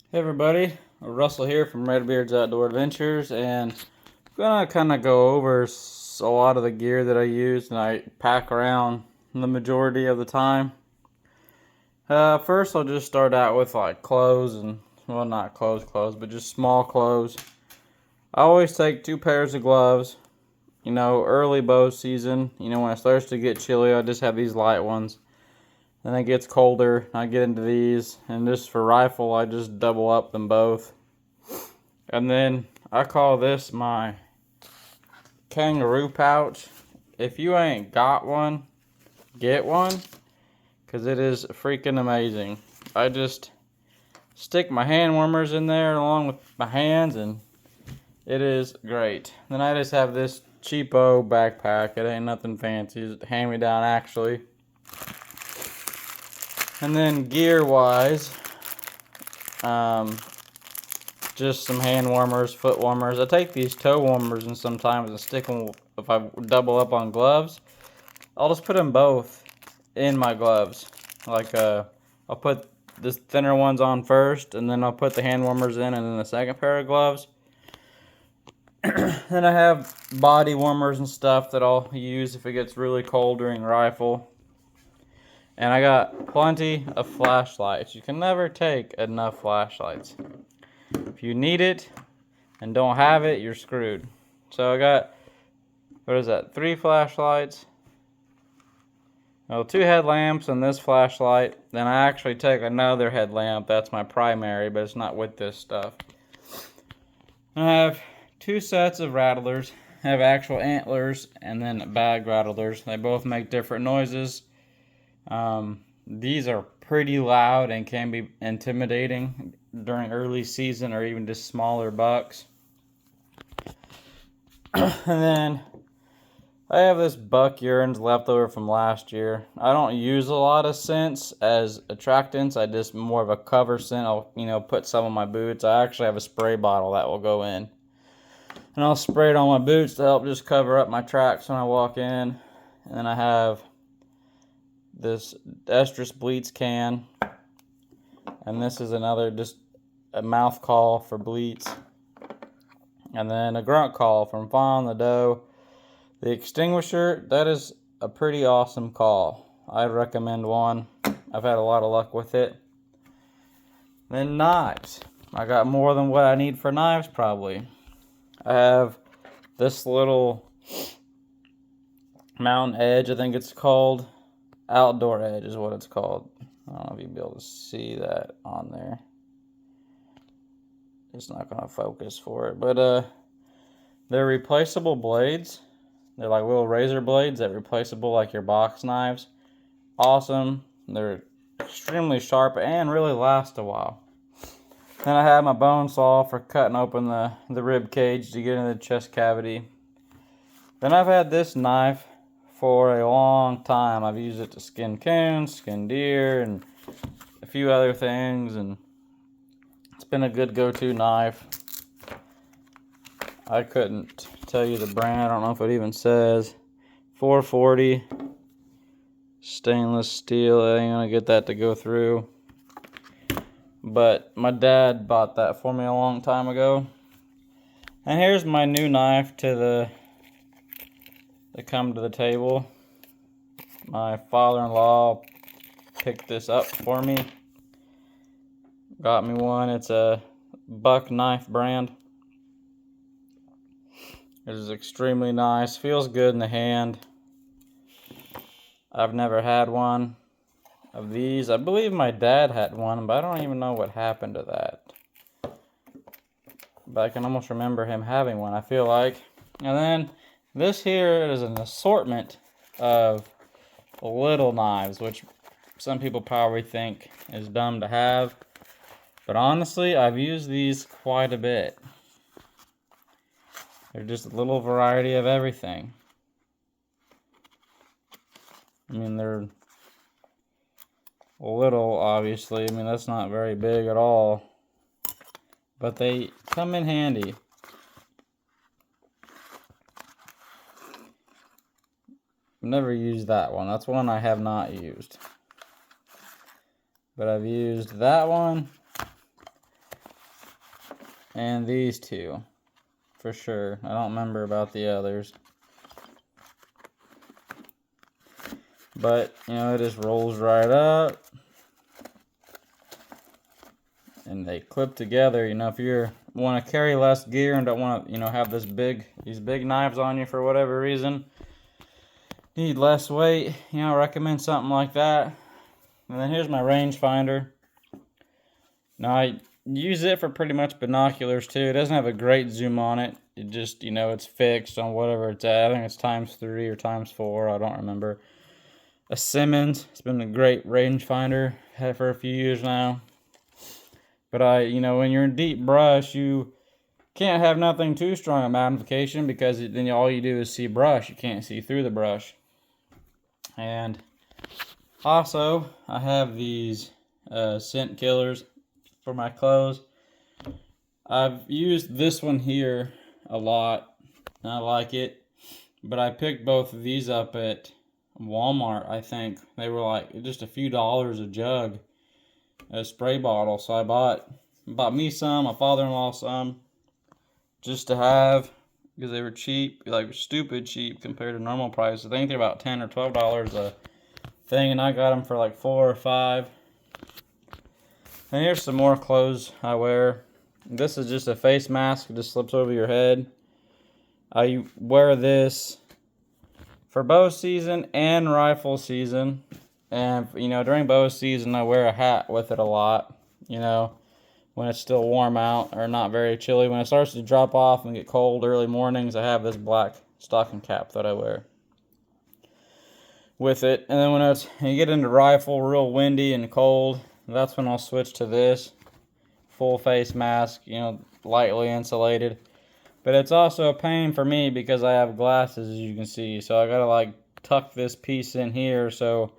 Hey everybody, Russell here from Redbeard's Outdoor Adventures, and I'm gonna kind of go over a lot of the gear that I use and I pack around the majority of the time. First I'll just start out with like clothes and, well, not clothes, but just small clothes. I always take 2 pairs of gloves. Early bow season, when it starts to get chilly, I just have these light ones. Then it gets colder, I get into these, and just for rifle, I just double up them both. And then I call this my kangaroo pouch. If you ain't got one, get one, because it is freaking amazing. I just stick my hand warmers in there along with my hands, and it is great. Then I just have this cheapo backpack. It ain't nothing fancy, it's hand me down actually. And then gear wise, just some hand warmers, foot warmers. I take these toe warmers and sometimes and stick them, if I double up on gloves, I'll just put them both in my gloves. I'll put the thinner ones on first, and then I'll put the hand warmers in, and then the second pair of gloves. Then I have body warmers and stuff that I'll use if it gets really cold during rifle. And I got plenty of flashlights. You can never take enough flashlights. If you need it and don't have it, you're screwed. So I got, 3 flashlights. Well, 2 headlamps and this flashlight. Then I actually take another headlamp. That's my primary, but it's not with this stuff. I have 2 sets of rattlers. I have actual antlers and then bag rattlers. They both make different noises. These are pretty loud and can be intimidating during early season or even just smaller bucks. And then I have this buck urines left over from last year. I don't use a lot of scents as attractants. I just more of a cover scent. I'll put some on my boots. I actually have a spray bottle that will go in. And I'll spray it on my boots to help just cover up my tracks when I walk in. And then I have this Estrus Bleats can. And this is another, just a mouth call for bleats. And then a grunt call from Fawn the Doe. The extinguisher, that is a pretty awesome call. I'd recommend one. I've had a lot of luck with it. Then knives. I got more than what I need for knives probably. I have this little Mountain Edge, I think it's called. Outdoor Edge is what it's called. I don't know if you'll be able to see that on there. It's not going to focus for it. But they're replaceable blades. They're like little razor blades that are replaceable like your box knives. Awesome. They're extremely sharp and really last a while. Then I have my bone saw for cutting open the rib cage to get into the chest cavity. Then I've had this knife for a long time. I've used it to skin coons, skin deer, and a few other things, and it's been a good go-to knife. I couldn't tell you the brand. I don't know if it even says. 440 stainless steel. I ain't gonna get that to go through. But my dad bought that for me a long time ago. And here's my new knife to come to the table. My father-in-law picked this up for me. Got me one. It's a Buck Knife brand. It is extremely nice. Feels good in the hand. I've never had one of these. I believe my dad had one, but I don't even know what happened to that. But I can almost remember him having one, I feel like. And then this here is an assortment of little knives, which some people probably think is dumb to have. But honestly, I've used these quite a bit. They're just a little variety of everything. I mean, they're little, obviously. I mean, that's not very big at all. But they come in handy. I've never used that one. That's one I have not used. But I've used that one. and these two, for sure. I don't remember about the others. But, you know, it just rolls right up. And they clip together. You know, if you want to carry less gear and don't want to, you know, have these big knives on you for whatever reason, need less weight, you know, I recommend something like that. And then here's my rangefinder. Now I use it for pretty much binoculars too. It doesn't have a great zoom on it. It just, you know, it's fixed on whatever it's at. I think it's ×3 or ×4. I don't remember. A Simmons. It's been a great rangefinder. Had it for a few years now. But you know, when you're in deep brush, you can't have nothing too strong a magnification, because then all you do is see brush. You can't see through the brush. And also, I have these scent killers for my clothes. I've used this one here a lot, and I like it. But I picked both of these up at Walmart, I think. They were like just a few dollars a jug, a spray bottle. So I bought me some, my father-in-law some, just to have, because they were cheap, like stupid cheap compared to normal prices. I think they're about $10 or $12 a thing, and I got them for like $4 or $5. And here's some more clothes I wear. This is just a face mask. It just slips over your head. I wear this for bow season and rifle season. And, you know, during bow season, I wear a hat with it a lot. You know, when it's still warm out or not very chilly. When it starts to drop off and get cold early mornings, I have this black stocking cap that I wear with it. And then when you get into rifle, real windy and cold, that's when I'll switch to this full face mask, you know, lightly insulated. But it's also a pain for me because I have glasses, as you can see. So I gotta like tuck this piece in here so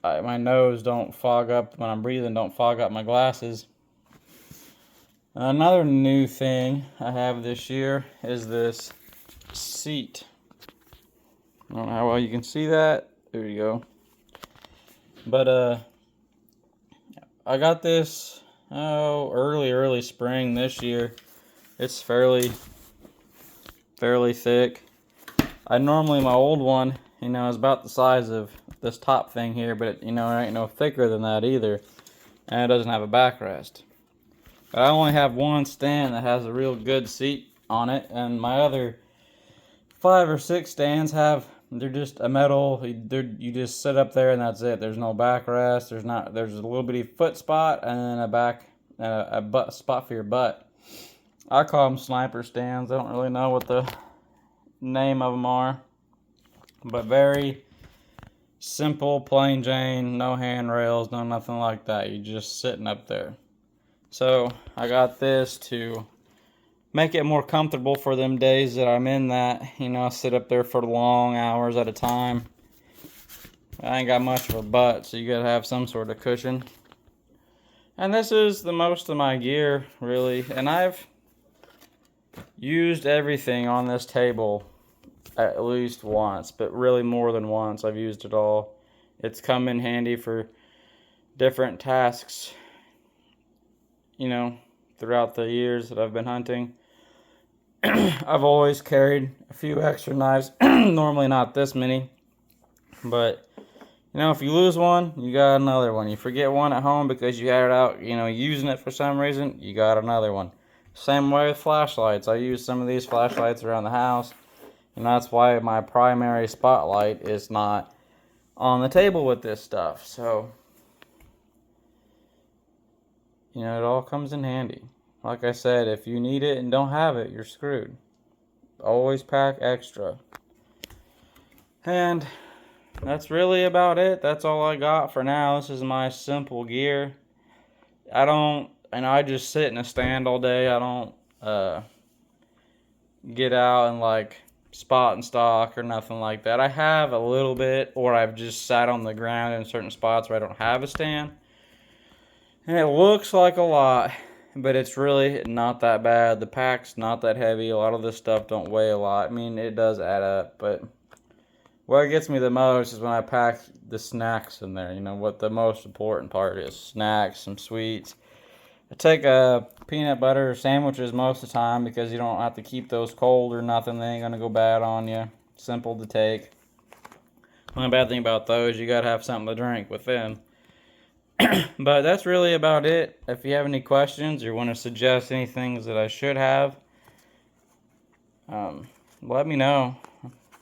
my nose don't fog up when I'm breathing, don't fog up my glasses. Another new thing I have this year is this seat. I don't know how well you can see that. There you go. But I got this early spring this year. It's fairly thick. My old one, you know, is about the size of this top thing here, but you know, it ain't no thicker than that either. And it doesn't have a backrest. But I only have one stand that has a real good seat on it, and my other 5 or 6 stands they're just a metal. You just sit up there and that's it. There's no backrest. There's a little bitty foot spot and then a butt spot for your butt. I call them sniper stands. I don't really know what the name of them are, but very simple, plain Jane, no handrails, no nothing like that. You're just sitting up there. So I got this to make it more comfortable for them days that I'm in that, you know, I sit up there for long hours at a time. I ain't got much of a butt, so you gotta have some sort of cushion. And this is the most of my gear, really. And I've used everything on this table at least once, but really more than once. I've used it all. It's come in handy for different tasks, you know, throughout the years that I've been hunting. I've always carried a few extra knives, normally not this many, but you know, if you lose one, you got another one. You forget one at home because you had it out, you know, using it for some reason, you got another one. Same way with flashlights. I use some of these flashlights around the house, and that's why my primary spotlight is not on the table with this stuff. So, you know, it all comes in handy. Like I said, if you need it and don't have it, you're screwed. Always pack extra. And that's really about it. That's all I got for now. This is my simple gear. I just sit in a stand all day. I don't get out and like spot and stock or nothing like that. I have a little bit, or I've just sat on the ground in certain spots where I don't have a stand. And it looks like a lot, but it's really not that bad. The pack's not that heavy. A lot of this stuff don't weigh a lot. I mean, it does add up, but what gets me the most is when I pack the snacks in there. You know, what the most important part is. Snacks, some sweets, I take peanut butter sandwiches most of the time because you don't have to keep those cold or nothing. They ain't gonna go bad on you. Simple to take. The only bad thing about those, you gotta have something to drink with them. But that's really about it. If you have any questions or want to suggest any things that I should have, let me know.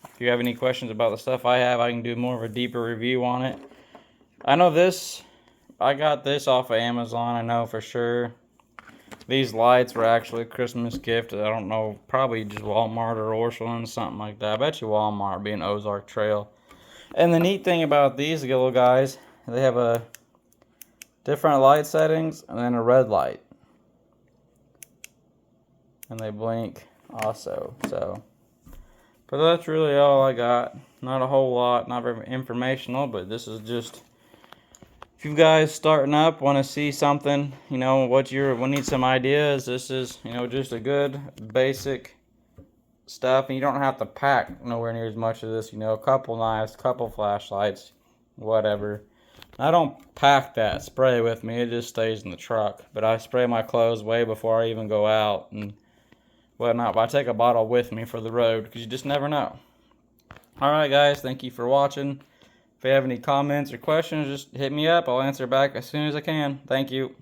If you have any questions about the stuff I have, I can do more of a deeper review on it. I know this, I got this off of Amazon, I know for sure. These lights were actually a Christmas gift. I don't know, probably just Walmart or Orscheln, something like that. I bet you Walmart, being Ozark Trail. And the neat thing about these little guys, they have a different light settings and then a red light. And they blink also, so. But that's really all I got. Not a whole lot, not very informational, but this is just, if you guys starting up, want to see something, you know, we need some ideas, this is, you know, just a good basic stuff. And you don't have to pack nowhere near as much of this, you know, a couple knives, couple flashlights, whatever. I don't pack that spray with me, it just stays in the truck. But I spray my clothes way before I even go out and whatnot. But I take a bottle with me for the road because you just never know. Alright guys, thank you for watching. If you have any comments or questions, just hit me up. I'll answer back as soon as I can. Thank you.